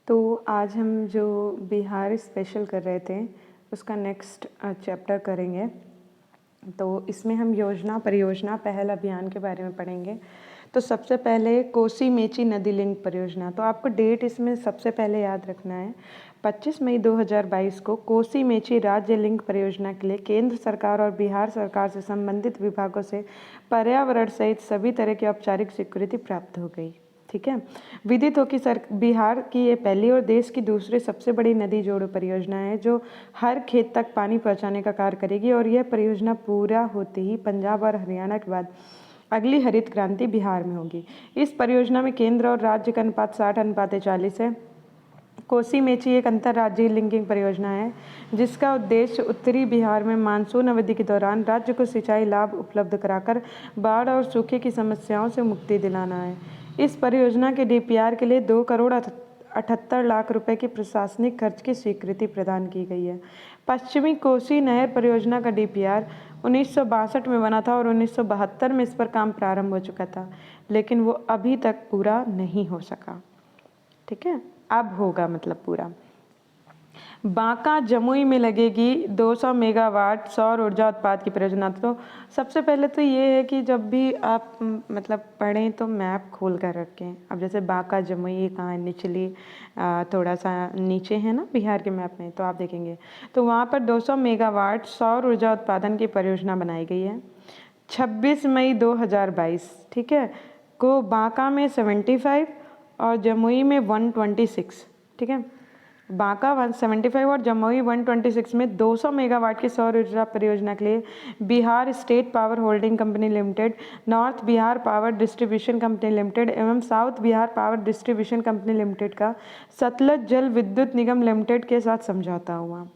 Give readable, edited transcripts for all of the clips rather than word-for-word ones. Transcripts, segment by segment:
तो आज हम जो बिहार स्पेशल कर रहे थे उसका नेक्स्ट चैप्टर करेंगे। तो इसमें हम योजना परियोजना पहल अभियान के बारे में पढ़ेंगे। तो सबसे पहले कोसी मेची नदी लिंक परियोजना। तो आपको डेट इसमें सबसे पहले याद रखना है 25 मई 2022 को कोसी मेची राज्य लिंक परियोजना के लिए केंद्र सरकार और बिहार सरकार से संबंधित विभागों से पर्यावरण सहित सभी तरह की औपचारिक स्वीकृति प्राप्त हो गई। ठीक है। विदित हो कि बिहार की ये पहली और देश की दूसरी सबसे बड़ी नदी जोड़ो परियोजना है जो हर खेत तक पानी पहुंचाने का कार्य करेगी और यह परियोजना पूरा होते ही पंजाब और हरियाणा के बाद अगली हरित क्रांति बिहार में होगी। इस परियोजना में केंद्र और राज्य का अनुपात 60:40 है। कोसी मेची एक अंतर्राज्यीय लिंकिंग परियोजना है जिसका उद्देश्य उत्तरी बिहार में मानसून अवधि के दौरान राज्य को सिंचाई लाभ उपलब्ध कराकर बाढ़ और सूखे की समस्याओं से मुक्ति दिलाना है। इस परियोजना के डीपीआर के लिए 2,78,00,000 रुपए के प्रशासनिक खर्च की स्वीकृति प्रदान की गई है। पश्चिमी कोसी नहर परियोजना का डीपीआर 1962 में बना था और 1972 में इस पर काम प्रारंभ हो चुका था, लेकिन वो अभी तक पूरा नहीं हो सका। ठीक है, अब होगा मतलब पूरा। बांका जमुई में लगेगी 200 मेगावाट सौर ऊर्जा उत्पाद की परियोजना। तो सबसे पहले तो ये है कि जब भी आप मतलब पढ़ें तो मैप खोल कर रखें। अब जैसे बांका जमुई कहाँ है, निचली थोड़ा सा नीचे है ना बिहार के मैप में, तो आप देखेंगे तो वहाँ पर 200 मेगावाट सौर ऊर्जा उत्पादन की परियोजना बनाई गई है 26 मई 2022। ठीक है, को बांका में 75 और जमुई में 126। ठीक है, बांका 175 और जमुई 126 में 200 मेगावाट की सौर ऊर्जा परियोजना के लिए Bihar state power holding company limited, north Bihar power distribution company limited एवं south Bihar power distribution company limited का सतलज जल विद्युत निगम लिमिटेड के साथ समझौता हुआ।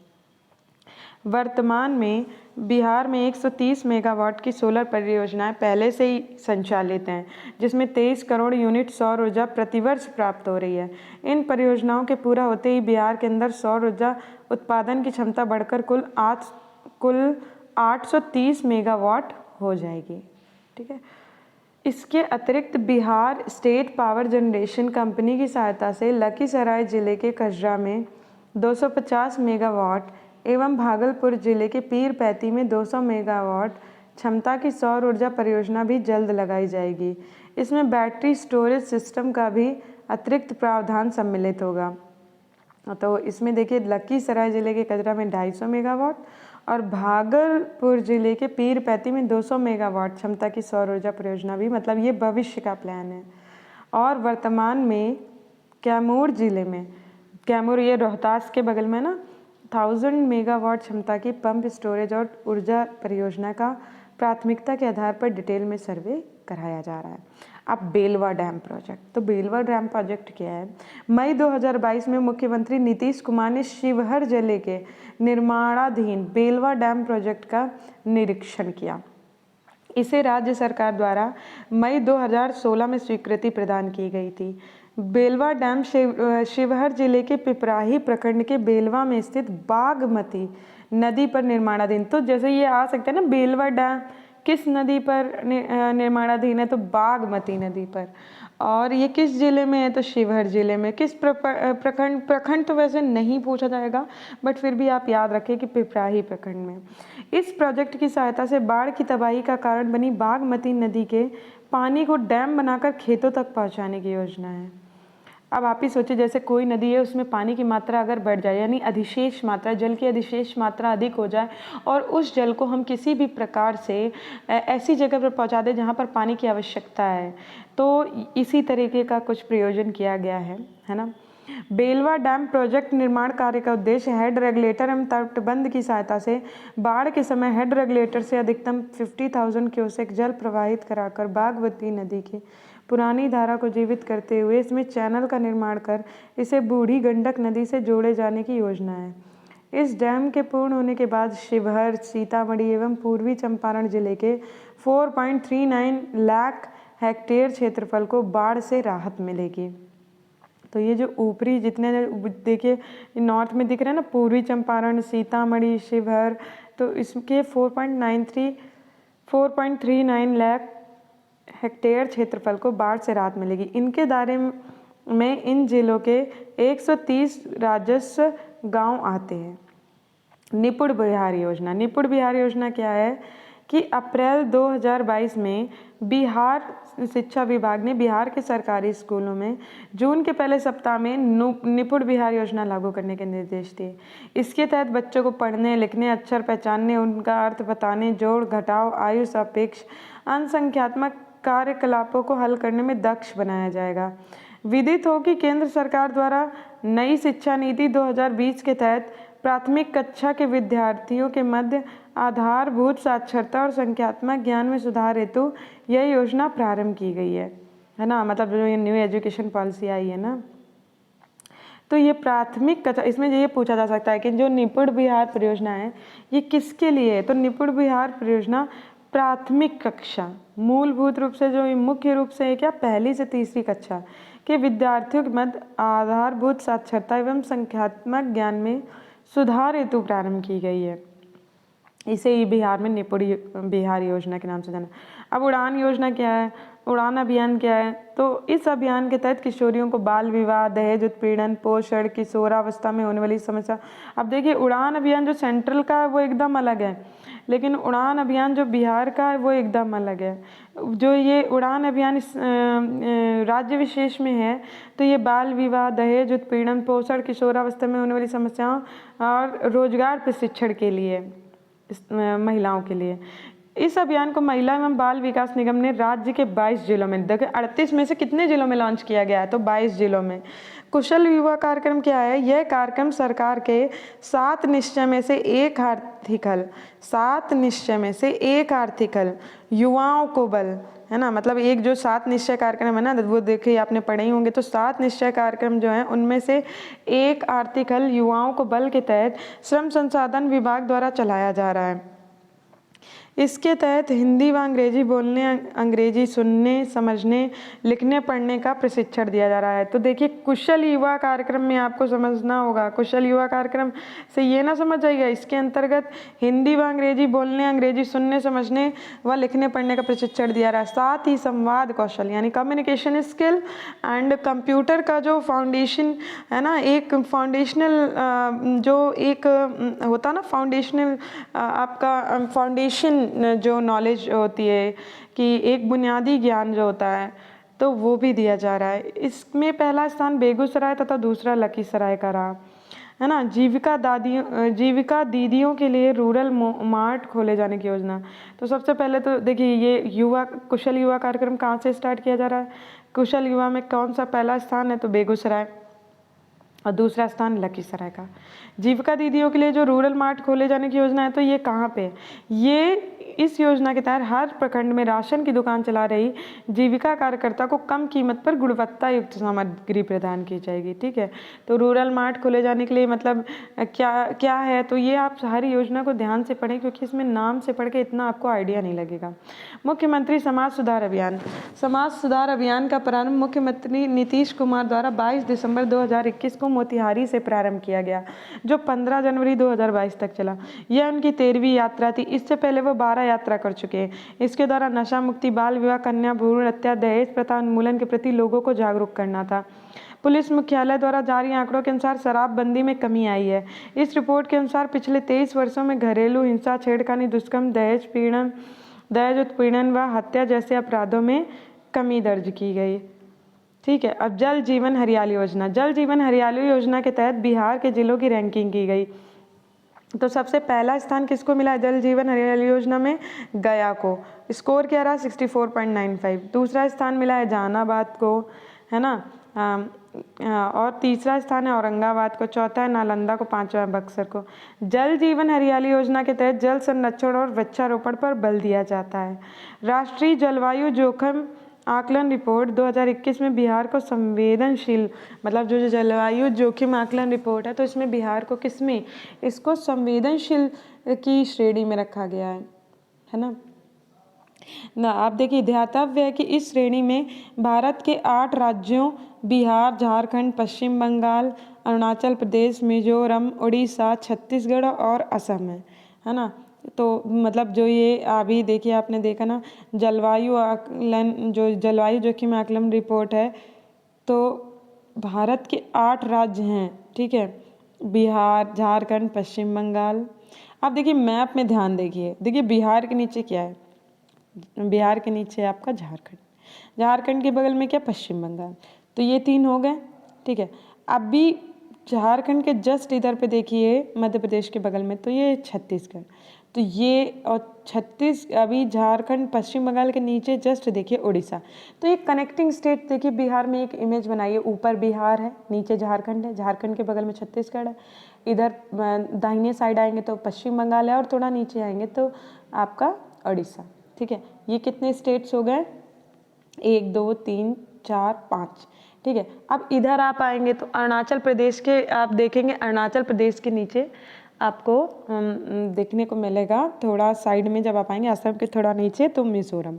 वर्तमान में बिहार में 130 मेगावाट की सोलर परियोजनाएं पहले से ही संचालित हैं, जिसमें 23 करोड़ यूनिट सौर ऊर्जा प्रतिवर्ष प्राप्त हो रही है। इन परियोजनाओं के पूरा होते ही बिहार के अंदर सौर ऊर्जा उत्पादन की क्षमता बढ़कर कुल 830 मेगावाट हो जाएगी। ठीक है, इसके अतिरिक्त Bihar state power generation company की सहायता से लखीसराय जिले के कजरा में 250 मेगावाट एवं भागलपुर जिले के पीरपैंती में 200 मेगावाट क्षमता की सौर ऊर्जा परियोजना भी जल्द लगाई जाएगी। इसमें बैटरी स्टोरेज सिस्टम का भी अतिरिक्त प्रावधान सम्मिलित होगा। तो इसमें देखिए लखीसराय जिले के कजरा में 250 मेगावाट और भागलपुर जिले के पीरपैंती में 200 मेगावाट क्षमता की सौर ऊर्जा परियोजना भी, मतलब ये भविष्य का प्लान है। और वर्तमान में कैमूर जिले में, कैमूर ये रोहतास के बगल में ना, 1000 मेगावाट क्षमता की पंप स्टोरेज और ऊर्जा परियोजना का प्राथमिकता के आधार पर डिटेल में सर्वे कराया जा रहा है। अब बेलवा डैम प्रोजेक्ट। तो बेलवा डैम प्रोजेक्ट क्या है? मई 2022 में मुख्यमंत्री नीतीश कुमार ने शिवहर जिले के निर्माणाधीन बेलवा डैम प्रोजेक्ट का निरीक्षण किया। इसे राज्य सरकार द्वारा मई 2016 में स्वीकृति प्रदान की गई थी। बेलवा डैम शिवहर जिले के पिपराही प्रखंड के बेलवा में स्थित बागमती नदी पर निर्माणाधीन। तो जैसे ये आ सकता है ना, बेलवा डैम किस नदी पर निर्माणाधीन है? तो बागमती नदी पर। और ये किस जिले में है? तो शिवहर जिले में। किस प्रखंड तो वैसे नहीं पूछा जाएगा, बट फिर भी आप याद रखें कि पिपराही प्रखंड में। इस प्रोजेक्ट की सहायता से बाढ़ की तबाही का कारण बनी बागमती नदी के पानी को डैम बनाकर खेतों तक पहुंचाने की योजना है। अब आप ही सोचिए, जैसे कोई नदी है उसमें पानी की मात्रा अगर बढ़ जाए, यानी अधिशेष मात्रा, जल की अधिशेष मात्रा अधिक हो जाए और उस जल को हम किसी भी प्रकार से ऐसी जगह पर पहुंचा दें जहां पर पानी की आवश्यकता है, तो इसी तरीके का कुछ प्रयोजन किया गया है ना। बेलवा डैम प्रोजेक्ट निर्माण कार्य का उद्देश्य हेड रेगुलेटर एवं तटबंध की सहायता से बाढ़ के समय हेड रेगुलेटर से अधिकतम 50,000 क्यूसेक जल प्रवाहित कराकर बागमती नदी की पुरानी धारा को जीवित करते हुए इसमें चैनल का निर्माण कर इसे बूढ़ी गंडक नदी से जोड़े जाने की योजना है। इस डैम के पूर्ण होने के बाद शिवहर, सीतामढ़ी एवं पूर्वी चंपारण जिले के 4.39 लाख हेक्टेयर क्षेत्रफल को बाढ़ से राहत मिलेगी। तो ये जो ऊपरी जितने देखिए नॉर्थ में दिख रहे हैं ना, पूर्वी चंपारण, सीतामढ़ी, शिवहर, तो इसके 4.39 लाख हेक्टेयर क्षेत्रफल को बाढ़ से राहत मिलेगी। इनके दायरे में इन जिलों के 130 राजस्व गांव आते हैं। निपुण बिहार योजना, निपुण बिहार योजना क्या है कि अप्रैल 2022 में बिहार शिक्षा विभाग ने बिहार के सरकारी स्कूलों में जून के पहले सप्ताह में निपुण बिहार योजना लागू करने के निर्देश दिए। इसके तहत बच्चों को पढ़ने, लिखने, अक्षर पहचानने, उनका अर्थ बताने, जोड़ घटाव, आयु सापेक्ष, अनसंख्यात्मक कार्यकलापों को हल करने में दक्ष बनाया जाएगा। विदित हो कि केंद्र सरकार द्वारा नई शिक्षा नीति 2020 के तहत प्राथमिक कक्षा के विद्यार्थियों के मध्य आधारभूत साक्षरता और संख्यात्मक ज्ञान में सुधार हेतु यह योजना प्रारंभ की गई है ना। मतलब जो ये न्यू एजुकेशन पॉलिसी आई है ना, तो ये प्राथमिक कक्षा, इसमें ये पूछा जा सकता है कि जो निपुण बिहार परियोजना है ये किसके लिए है। तो निपुण बिहार परियोजना प्राथमिक कक्षा, मूलभूत रूप से जो मुख्य रूप से है क्या, पहली से तीसरी कक्षा के विद्यार्थियों के मध्य आधारभूत साक्षरता एवं संख्यात्मक ज्ञान में सुधार हेतु प्रारंभ की गई है। इसे ही बिहार में निपुण बिहार योजना के नाम से जाना। अब उड़ान योजना क्या है, उड़ान अभियान क्या है, तो इस अभियान के तहत किशोरियों को बाल विवाह, दहेज उत्पीड़न, पोषण, किशोरावस्था में होने वाली समस्या। अब देखिए उड़ान अभियान जो सेंट्रल का है वो एकदम अलग है, लेकिन उड़ान अभियान जो बिहार का है वो एकदम अलग है। जो ये उड़ान अभियान इस राज्य विशेष में है तो ये बाल विवाह, दहेज उत्पीड़न, पोषण, किशोरावस्था में होने वाली समस्याओं और रोजगार प्रशिक्षण के लिए, महिलाओं के लिए। इस अभियान को महिला एवं बाल विकास निगम ने राज्य के 22 जिलों में, देखिए 38 में से कितने जिलों में लॉन्च किया गया है, तो 22 जिलों में। कुशल युवा कार्यक्रम क्या है, यह कार्यक्रम सरकार के 7 निश्चय में से एक आर्थिकल, 7 निश्चय में से एक आर्थिकल युवाओं को बल, है ना। मतलब एक जो 7 निश्चय कार्यक्रम है ना, वो देखिए आपने पढ़े ही होंगे। तो 7 निश्चय कार्यक्रम जो हैं उनमें से एक आर्थिकल युवाओं को बल के तहत श्रम संसाधन विभाग द्वारा चलाया जा रहा है। इसके तहत हिंदी व अंग्रेजी बोलने, अंग्रेजी सुनने, समझने, लिखने, पढ़ने का प्रशिक्षण दिया जा रहा है। तो देखिए कुशल युवा कार्यक्रम में आपको समझना होगा, कुशल युवा कार्यक्रम से ये ना समझ आइएगा, इसके अंतर्गत हिंदी व अंग्रेजी बोलने, अंग्रेजी सुनने, समझने व लिखने पढ़ने का प्रशिक्षण दिया रहा है। साथ ही संवाद कौशल यानी कम्युनिकेशन स्किल एंड कंप्यूटर का जो फाउंडेशन है ना, एक फाउंडेशनल जो एक होता ना फाउंडेशनल आपका फाउंडेशन जो नॉलेज होती है कि एक बुनियादी ज्ञान जो होता है, तो वो भी दिया जा रहा है। इसमें पहला स्थान बेगूसराय तथा दूसरा लखीसराय का रहा, है ना। जीविका दीदियों के लिए रूरल मार्ट खोले जाने की योजना। तो सबसे पहले तो देखिए ये कुशल युवा कार्यक्रम कहाँ से स्टार्ट किया जा रहा है, कुशल युवा में कौन सा पहला स्थान है, तो बेगूसराय और दूसरा स्थान लखीसराय का। जीविका दीदियों के लिए जो रूरल मार्ट खोले जाने की योजना है, तो ये कहाँ पे, ये इस योजना के तहत हर प्रखंड में राशन की दुकान चला रही जीविका कार्यकर्ता को कम कीमत पर गुणवत्ता युक्त सामग्री प्रदान की जाएगी। ठीक है, तो रूरल मार्ट खोले जाने के लिए मतलब क्या है, तो ये आप सारी योजना को ध्यान से पढ़ें, क्योंकि इसमें नाम से पढ़ के इतना आपको आइडिया नहीं लगेगा। मुख्यमंत्री समाज सुधार अभियान, समाज सुधार अभियान का प्रारंभ मुख्यमंत्री नीतीश कुमार द्वारा 22 दिसंबर 2021 को मोतिहारी से प्रारंभ किया गया, जो 15 जनवरी 2022 तक चला। यह उनकी 13वीं यात्रा थी। इससे पहले वो 12 यात्रा कर चुके हैं। इसके द्वारा नशा मुक्ति, बाल विवाह, कन्या भ्रूण हत्या, दहेज प्रथा उन्मूलन के प्रति लोगों को जागरूक करना था। पुलिस मुख्यालय द्वारा जारी आंकड़ों के अनुसार शराबबंदी में कमी आई है। इस रिपोर्ट के अनुसार पिछले 23 वर्षों में घरेलू हिंसा, छेड़खानी, दुष्कर्म, दहेज उत्पीड़न व हत्या जैसे अपराधों में कमी दर्ज की गई। ठीक है, अब जल जीवन हरियाली योजना, जल जीवन हरियाली योजना के तहत बिहार के जिलों की रैंकिंग की गई। तो सबसे पहला स्थान किसको मिला जल जीवन हरियाली योजना में, गया को। स्कोर क्या रहा, 64.95। दूसरा स्थान मिला है जहानाबाद को, है ना, और तीसरा स्थान है औरंगाबाद को, चौथा है नालंदा को, पांचवा बक्सर को। जल जीवन हरियाली योजना के तहत जल संरक्षण और वृक्षारोपण पर बल दिया जाता है। राष्ट्रीय जलवायु जोखिम आकलन रिपोर्ट 2021 में बिहार को संवेदनशील, मतलब जो जलवायु जोखिम आकलन रिपोर्ट है, तो इसमें बिहार को किसमें, इसको संवेदनशील की श्रेणी में रखा गया है ना। आप देखिए ध्यातव्य है कि इस श्रेणी में भारत के 8 राज्यों बिहार, झारखंड, पश्चिम बंगाल, अरुणाचल प्रदेश, मिजोरम, उड़ीसा, छत्तीसगढ़ और असम है ना। तो मतलब जो ये अभी देखिए आपने देखा ना, जलवायु आकलन, जो जलवायु जोखिम आकलन रिपोर्ट है, तो भारत के 8 राज्य हैं, ठीक है, बिहार, झारखंड, पश्चिम बंगाल। अब देखिए मैप में ध्यान देखिए बिहार के नीचे क्या है, बिहार के नीचे आपका झारखंड, झारखंड के बगल में क्या, पश्चिम बंगाल। तो ये 3 हो गए, ठीक है। अब भी झारखंड के जस्ट इधर पे देखिए मध्य प्रदेश के बगल में, तो ये छत्तीसगढ़, तो ये और अभी झारखंड पश्चिम बंगाल के नीचे जस्ट देखिए उड़ीसा। तो ये कनेक्टिंग स्टेट देखिए, बिहार में एक इमेज बनाइए, ऊपर बिहार है, नीचे झारखंड है, झारखंड के बगल में छत्तीसगढ़ है, इधर दाहिने साइड आएंगे तो पश्चिम बंगाल है, और थोड़ा नीचे आएंगे तो आपका उड़ीसा, ठीक है। ये कितने स्टेट्स हो गए, 1 2 3 4 5, ठीक है। अब इधर आप आएंगे तो अरुणाचल प्रदेश के आप देखेंगे, अरुणाचल प्रदेश के नीचे आपको देखने को मिलेगा, थोड़ा साइड में जब आप आएंगे असम के थोड़ा नीचे तो मिज़ोरम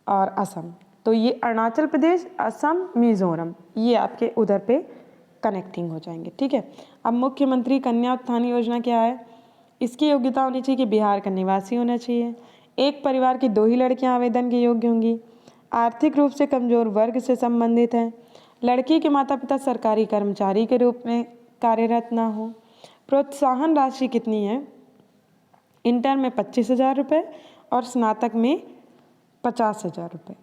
और असम। तो ये अरुणाचल प्रदेश, असम, मिज़ोरम, ये आपके उधर पे कनेक्टिंग हो जाएंगे, ठीक है। अब मुख्यमंत्री कन्या उत्थान योजना क्या है, इसकी योग्यता होनी चाहिए कि बिहार का निवासी होना चाहिए, एक परिवार की 2 ही लड़कियां आवेदन के योग्य होंगी, आर्थिक रूप से कमजोर वर्ग से संबंधित है, लड़की के माता पिता सरकारी कर्मचारी के रूप में कार्यरत ना हो, प्रोत्साहन राशि कितनी है, इंटर में 25,000 रुपये और स्नातक में 50,000 रुपये।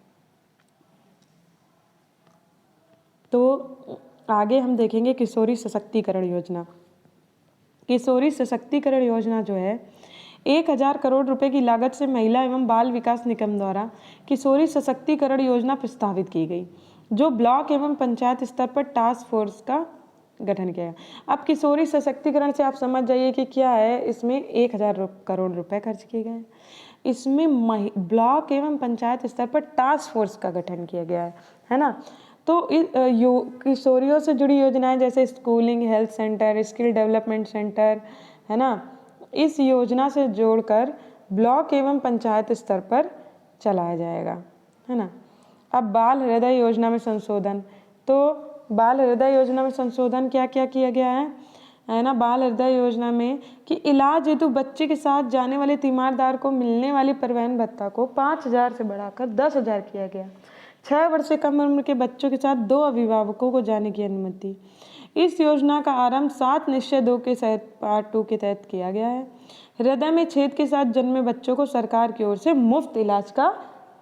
तो आगे हम देखेंगे किशोरी सशक्तिकरण योजना। किशोरी सशक्तिकरण योजना जो है 1,000 करोड़ रुपए की लागत से महिला एवं बाल विकास निगम द्वारा किशोरी सशक्तिकरण योजना प्रस्तावित की गई, जो ब्लॉक एवं पंचायत स्तर पर टास्क फोर्स का गठन किया गया। अब किशोरी सशक्तिकरण से आप समझ जाइए कि क्या है, इसमें 1,000 करोड़ रुपए खर्च किए गए, इसमें ब्लॉक एवं पंचायत स्तर पर टास्क फोर्स का गठन किया गया है ना। तो किशोरियों से जुड़ी योजनाएं जैसे schooling, health centre, skill development centre, है ना, इस योजना से जोड़कर ब्लॉक एवं पंचायत स्तर पर चलाया जाएगा, है ना। अब बाल हृदय योजना में संशोधन, तो बाल हृदय योजना में संशोधन क्या क्या किया गया है ना। बाल हृदय योजना में कि इलाज हेतु बच्चे के साथ जाने वाले तीमारदार को मिलने वाली परिवहन भत्ता को 5,000 से बढ़ाकर 10,000 किया गया। 6 वर्ष से कम उम्र के बच्चों के साथ 2 अभिभावकों को जाने की अनुमति। इस योजना का आरंभ 7 निश्चय 2 के तहत पार्ट 2 के तहत किया गया है। हृदय में छेद के साथ जन्मे बच्चों को सरकार की ओर से मुफ्त इलाज का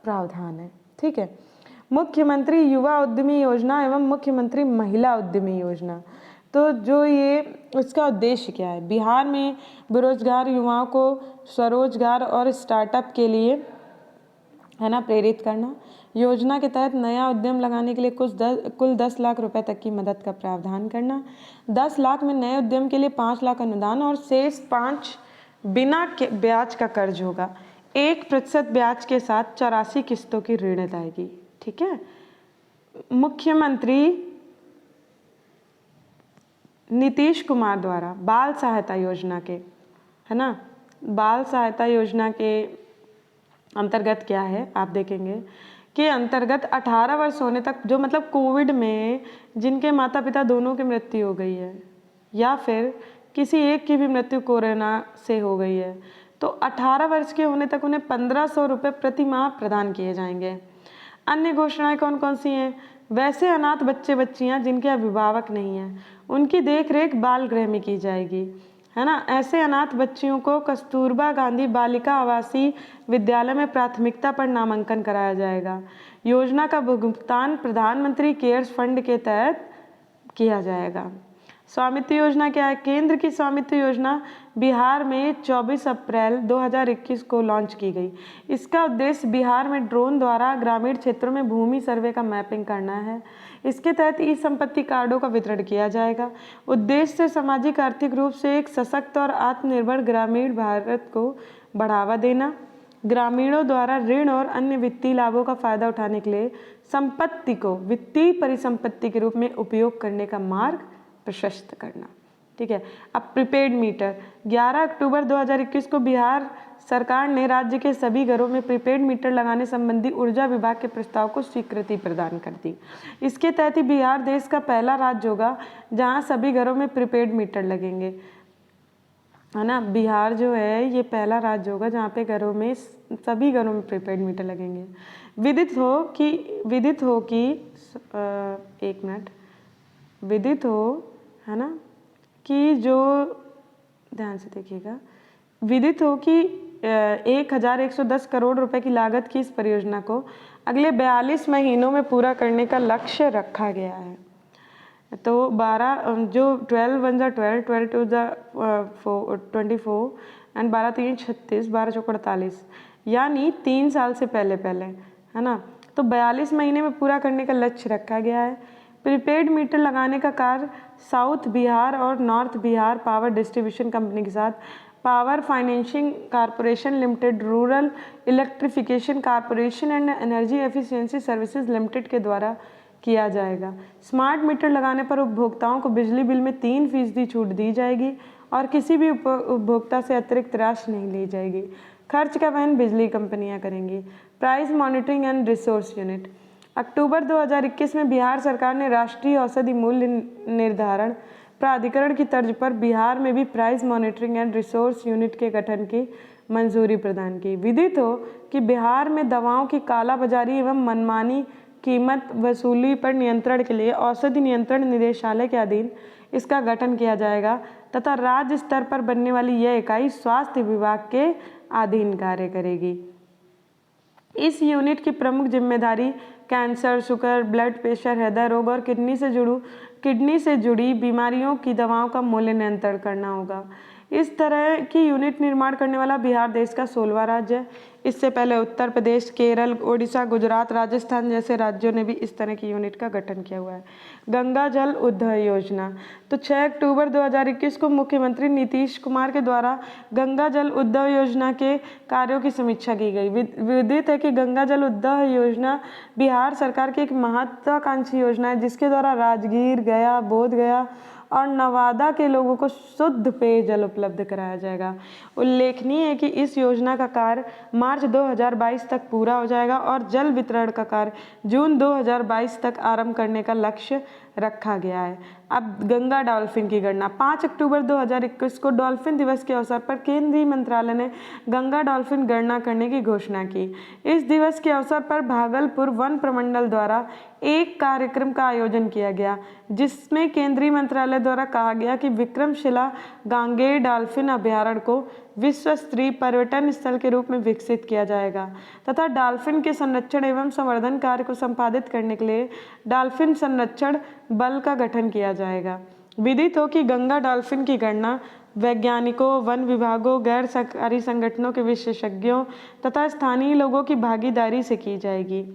प्रावधान है, ठीक है। मुख्यमंत्री युवा उद्यमी योजना एवं मुख्यमंत्री महिला उद्यमी योजना, तो जो ये इसका उद्देश्य क्या है, बिहार में बेरोजगार युवाओं को स्वरोजगार और स्टार्टअप के लिए, है ना, प्रेरित करना। योजना के तहत नया उद्यम लगाने के लिए कुल 10 लाख रुपए तक की मदद का प्रावधान करना। 10 लाख में नए उद्यम के लिए 5 लाख अनुदान और शेष 5 बिना ब्याज का कर्ज होगा। 1% ब्याज के साथ 84 किस्तों की ऋण अदायगी, ठीक है। मुख्यमंत्री नीतीश कुमार द्वारा बाल सहायता योजना के, है ना, बाल सहायता योजना के अंतर्गत क्या है आप देखेंगे कि अंतर्गत 18 वर्ष होने तक, जो मतलब कोविड में जिनके माता पिता दोनों की मृत्यु हो गई है या फिर किसी एक की भी मृत्यु कोरोना से हो गई है, तो 18 वर्ष के होने तक उन्हें 1,500 रुपये प्रति माह प्रदान किए जाएंगे। अन्य घोषणाएं कौन कौन सी हैं, वैसे अनाथ बच्चे बच्चियां जिनके अभिभावक नहीं हैं उनकी देखरेख बाल गृह में की जाएगी, है ना। ऐसे अनाथ बच्चियों को कस्तूरबा गांधी बालिका आवासीय विद्यालय में प्राथमिकता पर नामांकन कराया जाएगा। योजना का भुगतान प्रधानमंत्री केयर्स फंड के तहत किया जाएगा। स्वामित्व योजना क्या है, केंद्र की स्वामित्व योजना बिहार में 24 अप्रैल 2021 को लॉन्च की गई। इसका उद्देश्य बिहार में ड्रोन द्वारा ग्रामीण क्षेत्रों में भूमि सर्वे का मैपिंग करना है। इसके तहत ई संपत्ति कार्डों का वितरण किया जाएगा। उद्देश्य सामाजिक आर्थिक रूप से एक सशक्त और आत्मनिर्भर ग्रामीण भारत को बढ़ावा देना, ग्रामीणों द्वारा ऋण और अन्य वित्तीय लाभों का फायदा उठाने के लिए संपत्ति को वित्तीय परिसंपत्ति के रूप में उपयोग करने का मार्ग प्रशस्त करना, ठीक है। अब प्रीपेड मीटर, 11 अक्टूबर 2021 को बिहार सरकार ने राज्य के सभी घरों में प्रीपेड मीटर लगाने संबंधी ऊर्जा विभाग के प्रस्ताव को स्वीकृति प्रदान कर दी। इसके तहत ही बिहार देश का पहला राज्य होगा जहां सभी घरों में प्रीपेड मीटर लगेंगे, है ना। बिहार जो है ये पहला राज्य होगा जहाँ पे घरों में सभी घरों में प्रीपेड मीटर लगेंगे। विदित हो कि एक मिनट, विदित हो, है ना, कि जो, ध्यान से देखिएगा, विदित हो कि 1110 करोड़ रुपए की लागत की इस परियोजना को अगले 42 महीनों में पूरा करने का लक्ष्य रखा गया है। तो 12 जो 12 1 जा 12, 12 2 जा 24 एंड 12 3 36, 12 चौक 48, यानी 3 साल से पहले पहले, है ना। तो 42 महीने में पूरा करने का लक्ष्य रखा गया है। प्रीपेड मीटर लगाने का कार्य साउथ बिहार और north Bihar power distribution company के साथ power financing corporation limited, rural electrification corporation and energy efficiency services limited के द्वारा किया जाएगा। स्मार्ट मीटर लगाने पर उपभोक्ताओं को बिजली बिल में 3% छूट दी जाएगी और किसी भी उपभोक्ता से अतिरिक्त राशि नहीं ली जाएगी। खर्च का वहन बिजली कंपनियां करेंगी। Price monitoring and resource unit. अक्टूबर 2021 में बिहार सरकार ने राष्ट्रीय औषधि मूल्य निर्धारण प्राधिकरण की तर्ज पर बिहार में भी price monitoring and resource unit के गठन की मंजूरी प्रदान की। विदित हो कि बिहार में दवाओं की कालाबाजारी एवं मनमानी कीमत वसूली पर नियंत्रण के लिए औषधि नियंत्रण निदेशालय के अधीन इसका गठन किया जाएगा तथा राज्य स्तर पर बनने वाली यह इकाई स्वास्थ्य विभाग के अधीन कार्य करेगी। इस यूनिट की प्रमुख जिम्मेदारी कैंसर, शुगर, ब्लड प्रेशर, हृदय रोग और किडनी से जुड़ी बीमारियों की दवाओं का मूल्य नियंत्रण करना होगा। इस तरह की यूनिट निर्माण करने वाला बिहार देश का 16वां राज्य है। इससे पहले उत्तर प्रदेश, केरल, ओडिशा, गुजरात, राजस्थान जैसे राज्यों ने भी इस तरह की यूनिट का गठन किया हुआ है। गंगा जल उद्वह योजना। तो 6 अक्टूबर 2021 को मुख्यमंत्री नीतीश कुमार के द्वारा गंगा जल उद्वह योजना के कार्यों की समीक्षा की गई। विदित है कि गंगा जल उद्वह योजना बिहार सरकार की एक महत्वाकांक्षी योजना है जिसके द्वारा राजगीर, गया, बोध गया और नवादा के लोगों को शुद्ध पेयजल उपलब्ध कराया जाएगा। उल्लेखनीय है कि इस योजना का कार्य मार्च 2022 तक पूरा हो जाएगा और जल वितरण का कार्य जून 2022 तक आरंभ करने का लक्ष्य रखा गया है। अब गंगा डॉल्फिन की गणना। 5 अक्टूबर 2021 को डॉल्फिन दिवस के अवसर पर केंद्रीय मंत्रालय ने गंगा डॉल्फिन गणना करने की घोषणा की। इस दिवस के अवसर पर भागलपुर वन प्रमंडल द्वारा एक कार्यक्रम का आयोजन किया गया जिसमें केंद्रीय मंत्रालय द्वारा कहा गया कि विक्रमशिला गांगेय डॉल्फिन अभयारण्य को विश्व स्तरीय पर्यटन स्थल के रूप में विकसित किया जाएगा तथा डॉल्फिन के संरक्षण एवं संवर्धन कार्य को संपादित करने के लिए डॉल्फिन संरक्षण बल का गठन किया जाएगा। विदित हो कि गंगा डॉल्फिन की गणना वैज्ञानिकों, वन विभागों, गैर सरकारी संगठनों के विशेषज्ञों तथा स्थानीय लोगों की भागीदारी से की जाएगी।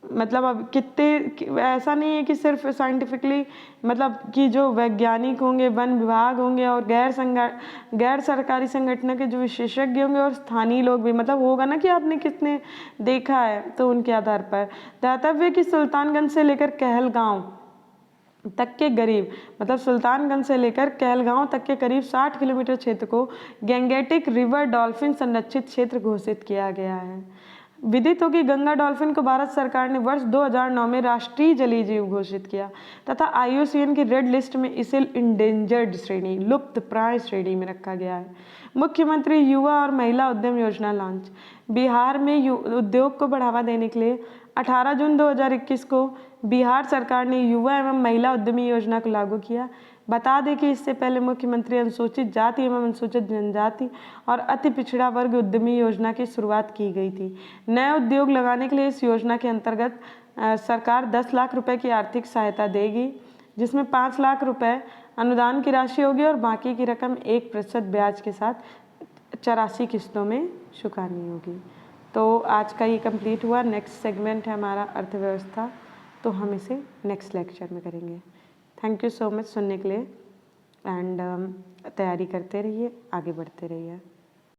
मतलब अब कितने, ऐसा नहीं है कि सिर्फ साइंटिफिकली, मतलब कि जो वैज्ञानिक होंगे, वन विभाग होंगे और गैर सरकारी संगठनों के जो विशेषज्ञ होंगे और स्थानीय लोग भी, मतलब होगा ना कि आपने कितने देखा है, तो उनके आधार पर दातव्य की सुल्तानगंज से लेकर कहलगांव तक के करीब, मतलब सुल्तानगंज से लेकर कहलगांव तक के करीब 60 किलोमीटर क्षेत्र को गैंगेटिक रिवर डॉल्फिन संरक्षित क्षेत्र घोषित किया गया है। विदित हो कि गंगा डॉल्फिन को भारत सरकार ने वर्ष 2009 में राष्ट्रीय जलीय जीव घोषित किया तथा IUCN की रेड लिस्ट में इसे इंडेंजर्ड श्रेणी, लुप्त प्राय श्रेणी में रखा गया है। मुख्यमंत्री युवा और महिला उद्यम योजना लॉन्च। बिहार में उद्योग को बढ़ावा देने के लिए 18 जून 2021 को बिहार सरकार ने युवा एवं महिला उद्यमी योजना को लागू किया। बता दें कि इससे पहले मुख्यमंत्री अनुसूचित जाति एवं अनुसूचित जनजाति और अति पिछड़ा वर्ग उद्यमी योजना की शुरुआत की गई थी। नए उद्योग लगाने के लिए इस योजना के अंतर्गत सरकार 10 लाख रुपए की आर्थिक सहायता देगी जिसमें 5 लाख रुपए अनुदान की राशि होगी और बाकी की रकम 1% ब्याज के साथ 84 किस्तों में चुकानी होगी। तो आज का ये कंप्लीट हुआ। नेक्स्ट सेगमेंट है हमारा अर्थव्यवस्था, तो हम इसे नेक्स्ट लेक्चर में करेंगे। थैंक यू सो मच सुनने के लिए एंड तैयारी करते रहिए, आगे बढ़ते रहिए।